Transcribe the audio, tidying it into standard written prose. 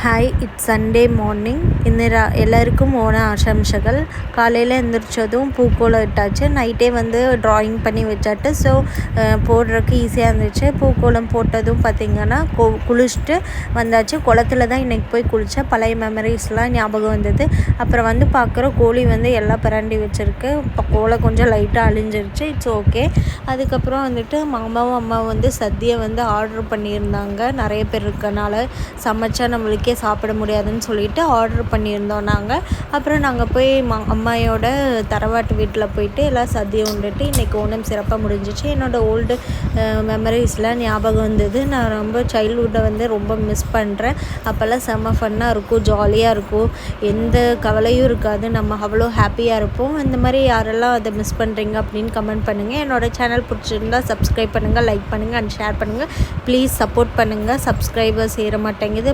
Hi, it's Sunday morning. எல்லாருக்கும் ஓன ஆசம்சைகள். காலையில் எழுந்திரிச்சதும் பூக்கோலம் இட்டாச்சு. நைட்டே ட்ராயிங் பண்ணி வச்சாட்டு. ஸோ போடுறதுக்கு ஈஸியாக இருந்துச்சு. பூக்கோலம் போட்டதும் பார்த்திங்கன்னா குளிச்சுட்டு வந்தாச்சு. குளத்துல தான் இன்றைக்கி போய் குளித்தேன். பழைய மெமரிஸ்லாம் ஞாபகம் வந்தது. அப்புறம் பார்க்குற கோழி எல்லாம் பரண்டி வச்சுருக்கு. இப்போ கோலம் கொஞ்சம் லைட்டாக அழிஞ்சிருச்சு. It's okay. அதுக்கப்புறம் மாமாவும் அம்மாவும் சத்தியை ஆர்டர் பண்ணியிருந்தாங்க. நிறைய பேர் இருக்கனால சமைச்சா நம்மளுக்கே சாப்பிட முடியாதுன்னு சொல்லிட்டு ஆர்டர் பண்ணியிருந்தோம் நாங்கள். அப்புறம் நாங்கள் போய் அம்மாயோட தரவாட்டு வீட்டில் போயிட்டு எல்லாம் சத்தியம் உண்டுட்டு இன்றைக்கி ஓணம் சிறப்பாக முடிஞ்சிச்சு. என்னோடய ஓல்டு மெமரிஸ்லாம் ஞாபகம் வந்தது. நான் ரொம்ப சைல்ட்ஹுட்டை ரொம்ப மிஸ் பண்ணுறேன். அப்போல்லாம் செம்ம ஃபன்னாக இருக்கும், ஜாலியாக இருக்கும், எந்த கவலையும் இருக்காது. நம்ம அவ்வளோ ஹாப்பியாக இருப்போம். இந்த மாதிரி யாரெல்லாம் அதை மிஸ் பண்ணுறீங்க அப்படின்னு கமெண்ட் பண்ணுங்கள். என்னோடய சேனல் பிடிச்சிருந்தா சப்ஸ்கிரைப் பண்ணுங்கள், லைக் பண்ணுங்கள் அண்ட் ஷேர் பண்ணுங்கள். ப்ளீஸ் சப்போர்ட் பண்ணுங்கள். சப்ஸ்கிரைபர்ஸ் ஏற மாட்டேங்குது.